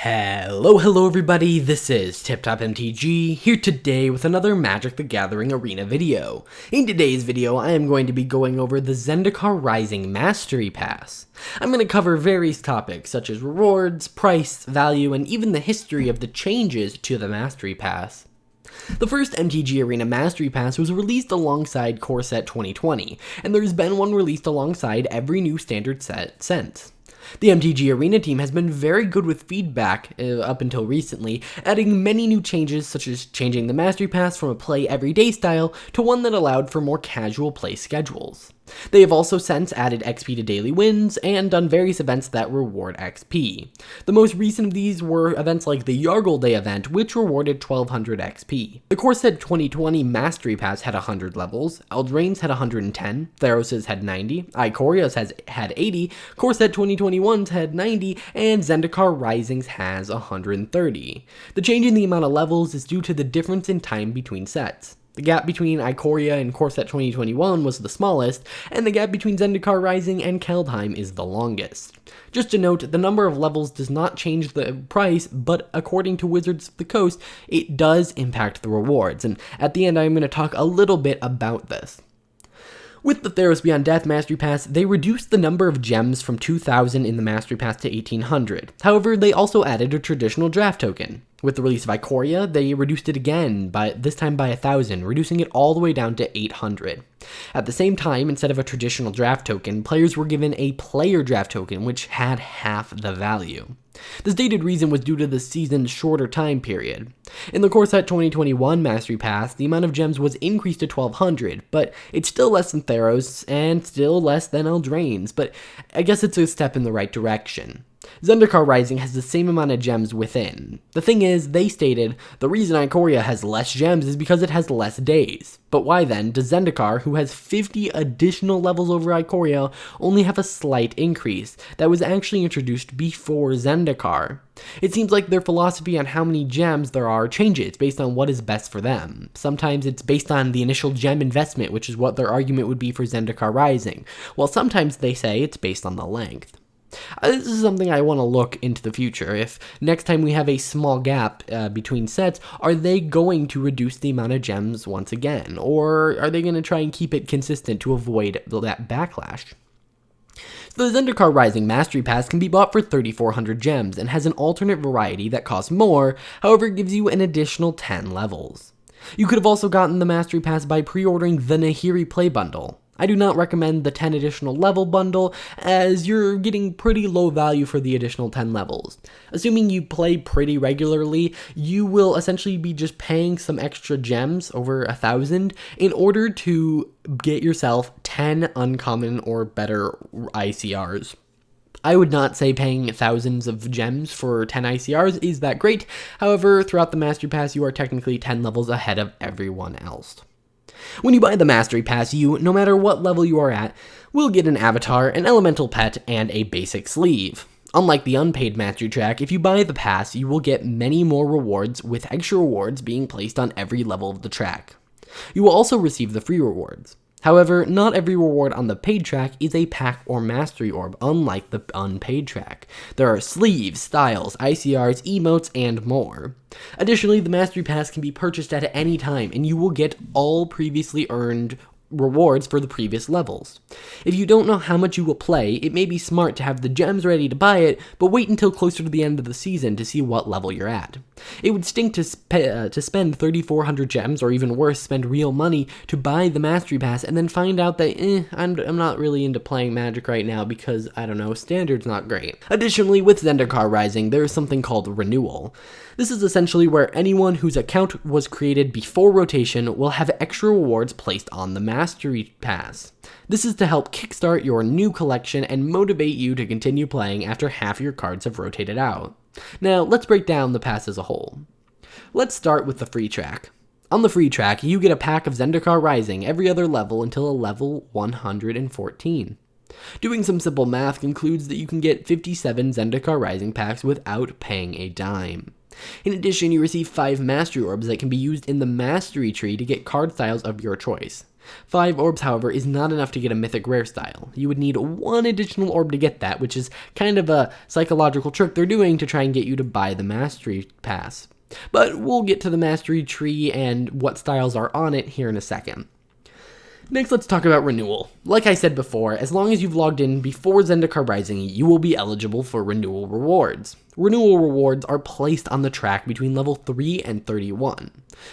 Hello everybody, this is TipTop MTG, here today with another Magic the Gathering Arena video. In today's video, I am going to be going over the Zendikar Rising Mastery Pass. I'm going to cover various topics such as rewards, price, value, and even the history of the changes to the Mastery Pass. The first MTG Arena Mastery Pass was released alongside Core Set 2020, and there's been one released alongside every new standard set since. The MTG Arena team has been very good with feedback up until recently, adding many new changes such as changing the Mastery Pass from a play everyday style to one that allowed for more casual play schedules. They have also since added XP to daily wins and done various events that reward XP. The most recent of these were events like the Yargle Day event, which rewarded 1200 XP. The Core Set 2020 Mastery Pass had 100 levels, Eldraine's had 110, Theros' had 90, Ikoria's had 80, Core Set 2021's had 90, and Zendikar Rising's has 130. The change in the amount of levels is due to the difference in time between sets. The gap between Ikoria and Core Set 2021 was the smallest, and the gap between Zendikar Rising and Kaldheim is the longest. Just to note, the number of levels does not change the price, but according to Wizards of the Coast, it does impact the rewards, and at the end I'm going to talk a little bit about this. With the Theros Beyond Death Mastery Pass, they reduced the number of gems from 2,000 in the Mastery Pass to 1,800. However, they also added a traditional draft token. With the release of Ikoria, they reduced it again, this time by 1,000, reducing it all the way down to 800. At the same time, instead of a traditional draft token, players were given a player draft token, which had half the value. The stated reason was due to the season's shorter time period. In the Core Set 2021 Mastery Pass, the amount of gems was increased to 1,200, but it's still less than Theros, and still less than Eldraine's, but I guess it's a step in the right direction. Zendikar Rising has the same amount of gems within. The thing is, they stated, the reason Ikoria has less gems is because it has less days. But why then does Zendikar, who has 50 additional levels over Ikoria, only have a slight increase that was actually introduced before Zendikar? It seems like their philosophy on how many gems there are changes based on what is best for them. Sometimes it's based on the initial gem investment, which is what their argument would be for Zendikar Rising, while sometimes they say it's based on the length. This is something I want to look into the future. If next time we have a small gap between sets, are they going to reduce the amount of gems once again? Or are they going to try and keep it consistent to avoid that backlash? So the Zendikar Rising Mastery Pass can be bought for 3,400 gems and has an alternate variety that costs more, however it gives you an additional 10 levels. You could have also gotten the Mastery Pass by pre-ordering the Nahiri Play Bundle. I do not recommend the 10 additional level bundle, as you're getting pretty low value for the additional 10 levels. Assuming you play pretty regularly, you will essentially be just paying some extra gems, over 1,000, in order to get yourself 10 uncommon or better ICRs. I would not say paying thousands of gems for 10 ICRs is that great, however, throughout the Mastery Pass you are technically 10 levels ahead of everyone else. When you buy the Mastery Pass, you, no matter what level you are at, will get an avatar, an elemental pet, and a basic sleeve. Unlike the unpaid Mastery Track, if you buy the pass, you will get many more rewards, with extra rewards being placed on every level of the track. You will also receive the free rewards. However, not every reward on the paid track is a pack or mastery orb, unlike the unpaid track. There are sleeves, styles, ICRs, emotes, and more. Additionally, the Mastery Pass can be purchased at any time, and you will get all previously earned rewards for the previous levels. If you don't know how much you will play, it may be smart to have the gems ready to buy it, but wait until closer to the end of the season to see what level you're at. It would stink to spend 3,400 gems, or even worse, spend real money to buy the Mastery Pass and then find out that, I'm not really into playing Magic right now because, I don't know, Standard's not great. Additionally, with Zendikar Rising, there is something called Renewal. This is essentially where anyone whose account was created before rotation will have extra rewards placed on the Mastery Pass. This is to help kickstart your new collection and motivate you to continue playing after half your cards have rotated out. Now, let's break down the pass as a whole. Let's start with the free track. On the free track, you get a pack of Zendikar Rising every other level until a level 114. Doing some simple math concludes that you can get 57 Zendikar Rising packs without paying a dime. In addition, you receive 5 Mastery Orbs that can be used in the Mastery tree to get card styles of your choice. 5 orbs, however, is not enough to get a mythic rare style. You would need 1 additional orb to get that, which is kind of a psychological trick they're doing to try and get you to buy the Mastery Pass. But we'll get to the Mastery Tree and what styles are on it here in a second. Next, let's talk about Renewal. Like I said before, as long as you've logged in before Zendikar Rising, you will be eligible for Renewal Rewards. Renewal Rewards are placed on the track between level 3 and 31.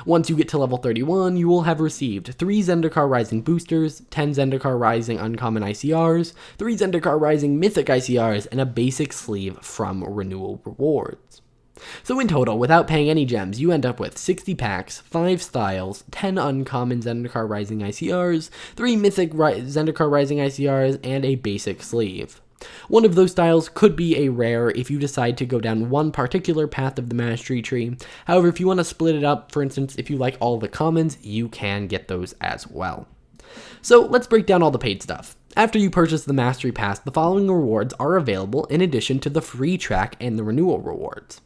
Once you get to level 31, you will have received 3 Zendikar Rising boosters, 10 Zendikar Rising uncommon ICRs, 3 Zendikar Rising mythic ICRs, and a basic sleeve from Renewal Rewards. So in total, without paying any gems, you end up with 60 packs, 5 styles, 10 uncommon Zendikar Rising ICRs, 3 mythic Zendikar Rising ICRs, and a basic sleeve. One of those styles could be a rare if you decide to go down one particular path of the Mastery Tree. However, if you want to split it up, for instance, if you like all the commons, you can get those as well. So let's break down all the paid stuff. After you purchase the Mastery Pass, the following rewards are available in addition to the free track and the Renewal Rewards.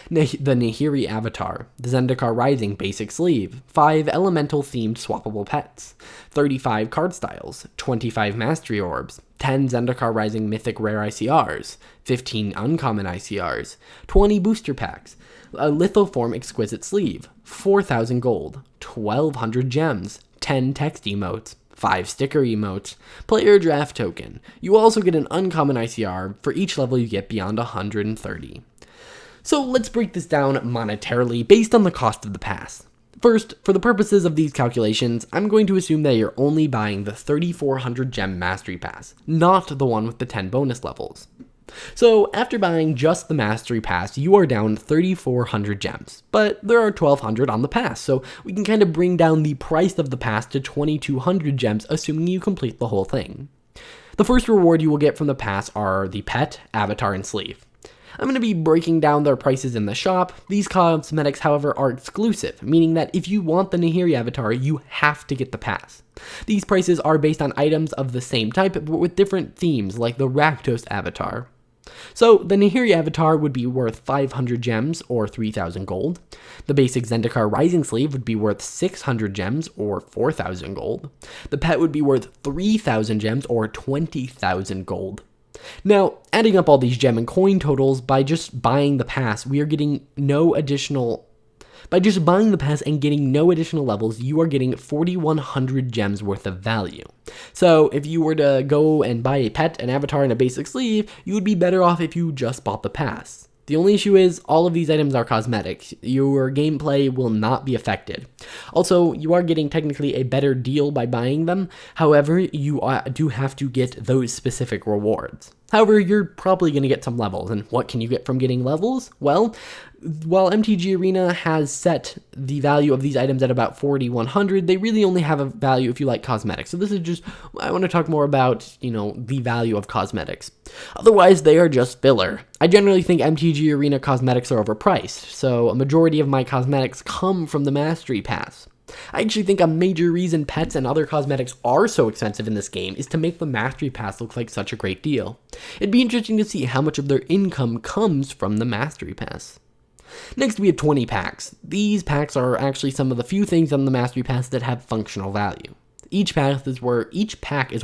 The Nahiri Avatar, the Zendikar Rising Basic Sleeve, 5 Elemental-themed swappable pets, 35 card styles, 25 Mastery Orbs, 10 Zendikar Rising Mythic Rare ICRs, 15 Uncommon ICRs, 20 Booster Packs, a Lithoform Exquisite Sleeve, 4,000 gold, 1,200 gems, 10 text emotes, 5 sticker emotes, player draft token. You also get an Uncommon ICR for each level you get beyond 130. So let's break this down monetarily based on the cost of the pass. First, for the purposes of these calculations, I'm going to assume that you're only buying the 3,400 gem Mastery Pass, not the one with the 10 bonus levels. So after buying just the Mastery Pass, you are down 3,400 gems, but there are 1,200 on the pass, so we can kind of bring down the price of the pass to 2,200 gems, assuming you complete the whole thing. The first reward you will get from the pass are the pet, avatar, and sleeve. I'm going to be breaking down their prices in the shop. These cosmetics, however, are exclusive, meaning that if you want the Nahiri avatar, you have to get the pass. These prices are based on items of the same type, but with different themes, like the Rakdos avatar. So, the Nahiri avatar would be worth 500 gems, or 3,000 gold. The basic Zendikar Rising sleeve would be worth 600 gems, or 4,000 gold. The pet would be worth 3,000 gems, or 20,000 gold. Now, adding up all these gem and coin totals, by just buying the pass, we are getting no additional... By just buying the pass and getting no additional levels, you are getting 4,100 gems worth of value. So, if you were to go and buy a pet, an avatar, and a basic sleeve, you would be better off if you just bought the pass. The only issue is, all of these items are cosmetic. Your gameplay will not be affected. Also, you are getting technically a better deal by buying them. However, you do have to get those specific rewards. However, you're probably going to get some levels, and what can you get from getting levels? Well, while MTG Arena has set the value of these items at about 4,100, they really only have a value if you like cosmetics. So this is just, I want to talk more about, the value of cosmetics. Otherwise, they are just filler. I generally think MTG Arena cosmetics are overpriced, so a majority of my cosmetics come from the Mastery Pass. I actually think a major reason pets and other cosmetics are so expensive in this game is to make the Mastery Pass look like such a great deal. It'd be interesting to see how much of their income comes from the Mastery Pass. Next, we have 20 packs. These packs are actually some of the few things on the Mastery Pass that have functional value. Each pack is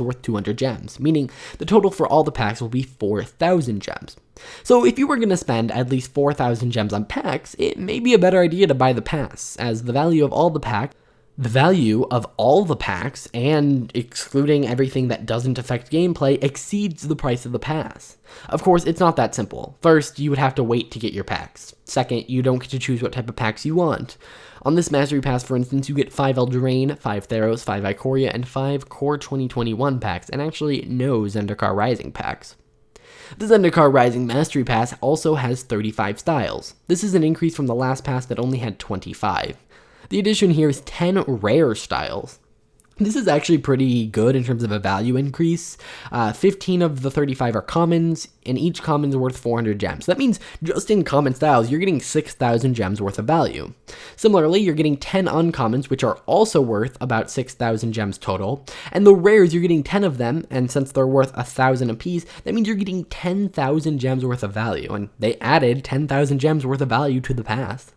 worth 200 gems, meaning the total for all the packs will be 4,000 gems. So if you were going to spend at least 4,000 gems on packs, it may be a better idea to buy the pass, as the value of all the packs, and excluding everything that doesn't affect gameplay, exceeds the price of the pass. Of course, it's not that simple. First, you would have to wait to get your packs. Second, you don't get to choose what type of packs you want. On this Mastery Pass, for instance, you get 5 Eldraine, 5 Theros, 5 Ikoria, and 5 Core 2021 packs, and actually no Zendikar Rising packs. The Zendikar Rising Mastery Pass also has 35 styles. This is an increase from the last pass that only had 25. The addition here is 10 rare styles. This is actually pretty good in terms of a value increase. 15 of the 35 are commons, and each common is worth 400 gems. That means just in common styles, you're getting 6,000 gems worth of value. Similarly, you're getting 10 uncommons, which are also worth about 6,000 gems total. And the rares, you're getting 10 of them, and since they're worth 1,000 apiece, that means you're getting 10,000 gems worth of value. And they added 10,000 gems worth of value to the pass.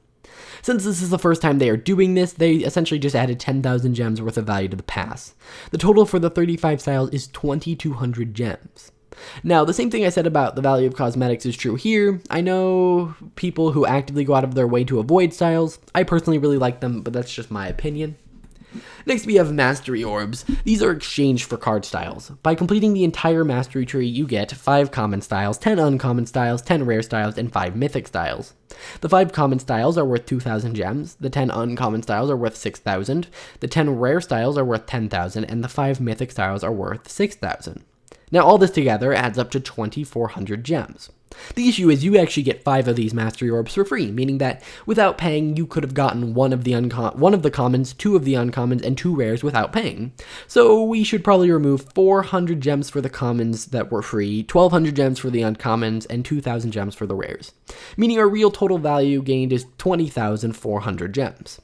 Since this is the first time they are doing this, they essentially just added 10,000 gems worth of value to the pass. The total for the 35 styles is 2,200 gems. Now, the same thing I said about the value of cosmetics is true here. I know people who actively go out of their way to avoid styles. I personally really like them, but that's just my opinion. Next, we have Mastery Orbs. These are exchanged for card styles. By completing the entire Mastery tree, you get 5 common styles, 10 uncommon styles, 10 rare styles, and 5 mythic styles. The 5 common styles are worth 2,000 gems, the 10 uncommon styles are worth 6,000, the 10 rare styles are worth 10,000, and the 5 mythic styles are worth 6,000. Now, all this together adds up to 2,400 gems. The issue is you actually get 5 of these Mastery Orbs for free, meaning that without paying, you could have gotten one of the commons, 2 of the uncommons, and 2 rares without paying. So we should probably remove 400 gems for the commons that were free, 1,200 gems for the uncommons, and 2,000 gems for the rares, meaning our real total value gained is 20,400 gems.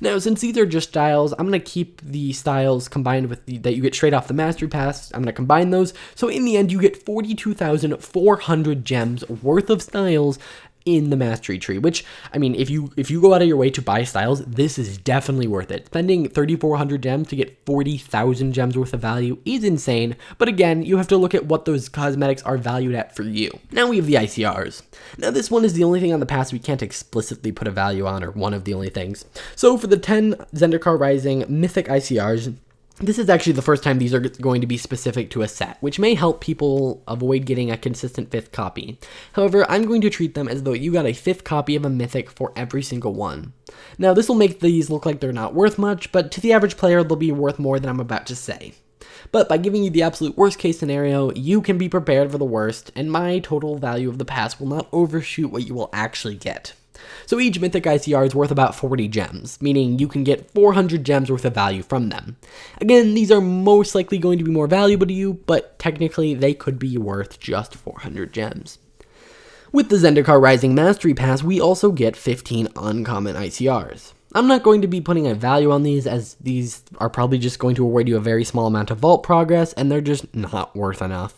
Now, since these are just styles, I'm going to keep the styles combined with that you get straight off the Mastery Pass. I'm going to combine those, so in the end, you get 42,400 gems worth of styles in the Mastery tree, which, I mean, if you go out of your way to buy styles, this is definitely worth it. Spending 3,400 gems to get 40,000 gems worth of value is insane, but again, you have to look at what those cosmetics are valued at for you. Now we have the ICRs. Now this one is the only thing on the pass we can't explicitly put a value on, or one of the only things. So for the 10 Zendikar Rising Mythic ICRs, this is actually the first time these are going to be specific to a set, which may help people avoid getting a consistent 5th copy. However, I'm going to treat them as though you got a 5th copy of a mythic for every single one. Now, this will make these look like they're not worth much, but to the average player, they'll be worth more than I'm about to say. But by giving you the absolute worst case scenario, you can be prepared for the worst, and my total value of the pass will not overshoot what you will actually get. So each Mythic ICR is worth about 40 gems, meaning you can get 400 gems worth of value from them. Again, these are most likely going to be more valuable to you, but technically they could be worth just 400 gems. With the Zendikar Rising Mastery Pass, we also get 15 uncommon ICRs. I'm not going to be putting a value on these, as these are probably just going to award you a very small amount of vault progress, and they're just not worth enough.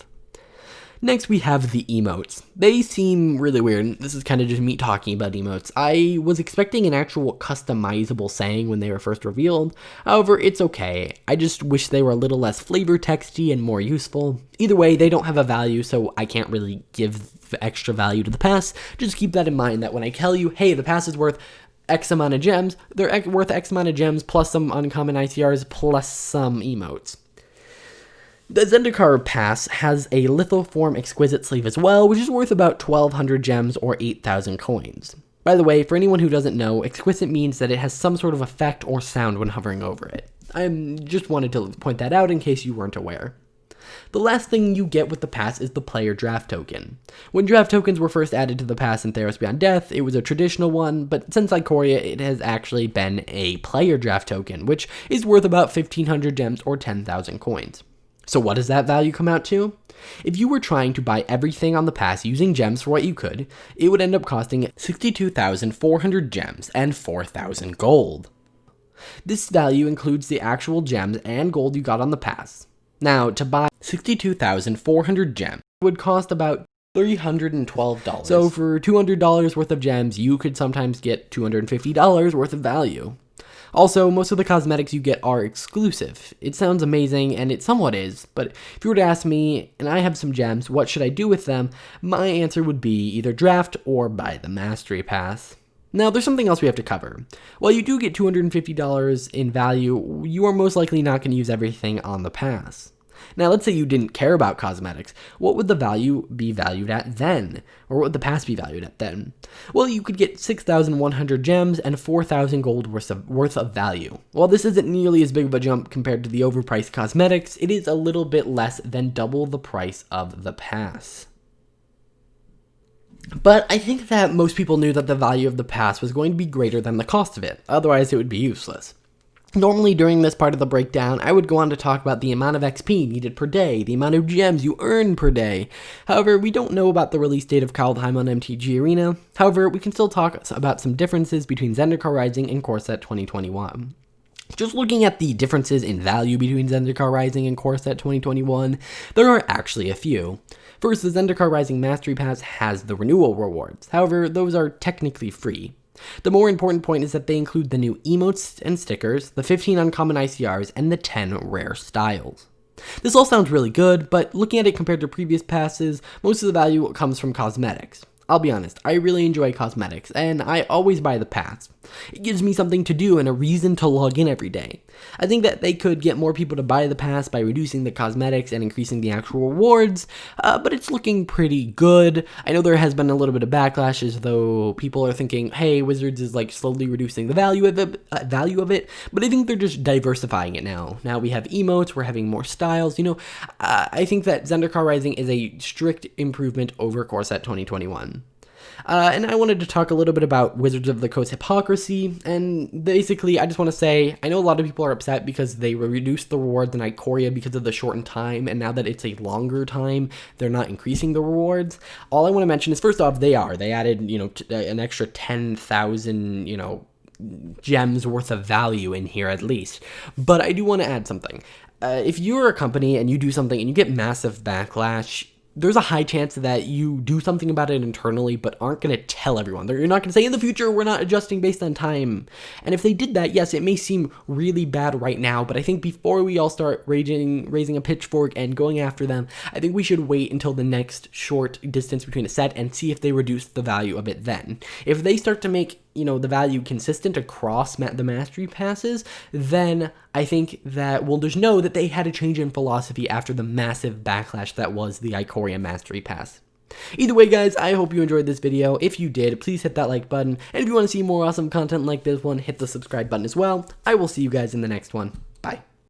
Next, we have the emotes. They seem really weird. This is kind of just me talking about emotes. I was expecting an actual customizable saying when they were first revealed. However, it's okay. I just wish they were a little less flavor texty and more useful. Either way, they don't have a value, so I can't really give extra value to the pass. Just keep that in mind, that when I tell you, hey, the pass is worth X amount of gems, they're worth X amount of gems plus some uncommon ICRs plus some emotes. The Zendikar Pass has a Lithoform Exquisite sleeve as well, which is worth about 1,200 gems or 8,000 coins. By the way, for anyone who doesn't know, Exquisite means that it has some sort of effect or sound when hovering over it. I just wanted to point that out in case you weren't aware. The last thing you get with the pass is the player draft token. When draft tokens were first added to the pass in Theros Beyond Death, it was a traditional one, but since Ikoria, it has actually been a player draft token, which is worth about 1,500 gems or 10,000 coins. So what does that value come out to? If you were trying to buy everything on the pass using gems for what you could, it would end up costing 62,400 gems and 4,000 gold. This value includes the actual gems and gold you got on the pass. Now, to buy 62,400 gems would cost about $312. So for $200 worth of gems, you could sometimes get $250 worth of value. Also, most of the cosmetics you get are exclusive. It sounds amazing, and it somewhat is, but if you were to ask me, and I have some gems, what should I do with them? My answer would be either draft or buy the Mastery Pass. Now, there's something else we have to cover. While you do get $250 in value, you are most likely not going to use everything on the pass. Now, let's say you didn't care about cosmetics. What would the value be valued at then? Or what would the pass be valued at then? Well, you could get 6,100 gems and 4,000 gold worth of value. While this isn't nearly as big of a jump compared to the overpriced cosmetics, it is a little bit less than double the price of the pass. But I think that most people knew that the value of the pass was going to be greater than the cost of it, otherwise it would be useless. Normally during this part of the breakdown, I would go on to talk about the amount of XP needed per day, the amount of gems you earn per day. However, we don't know about the release date of Kaldheim on MTG Arena. However, we can still talk about some differences between Zendikar Rising and Core Set 2021. Just looking at the differences in value between Zendikar Rising and Core Set 2021, there are actually a few. First, the Zendikar Rising Mastery Pass has the Renewal Rewards. However, those are technically free. The more important point is that they include the new emotes and stickers, the 15 uncommon ICRs, and the 10 rare styles. This all sounds really good, but looking at it compared to previous passes, most of the value comes from cosmetics. I'll be honest, I really enjoy cosmetics, and I always buy the pass. It gives me something to do and a reason to log in every day. I think that they could get more people to buy the pass by reducing the cosmetics and increasing the actual rewards, but it's looking pretty good. I know there has been a little bit of backlash as though people are thinking, hey, Wizards is like slowly reducing the value of it, but I think they're just diversifying it now. Now we have emotes, we're having more styles, I think that Zendikar Rising is a strict improvement over Core Set 2021. And I wanted to talk a little bit about Wizards of the Coast hypocrisy, and basically I just want to say, I know a lot of people are upset because they reduced the rewards in Ikoria because of the shortened time, and now that it's a longer time, they're not increasing the rewards. All I want to mention is, first off, they added, an extra 10,000, gems worth of value in here at least. But I do want to add something. If you're a company and you do something and you get massive backlash, there's a high chance that you do something about it internally, but aren't going to tell everyone. You're not going to say, in the future, we're not adjusting based on time. And if they did that, yes, it may seem really bad right now, but I think before we all start raising a pitchfork and going after them, I think we should wait until the next short distance between a set and see if they reduce the value of it then. If they start to make the value consistent across the mastery passes, then I think that we'll just know that they had a change in philosophy after the massive backlash that was the Ikoria mastery pass. Either way, guys, I hope you enjoyed this video. If you did, please hit that like button, and if you want to see more awesome content like this one, hit the subscribe button as well. I will see you guys in the next one.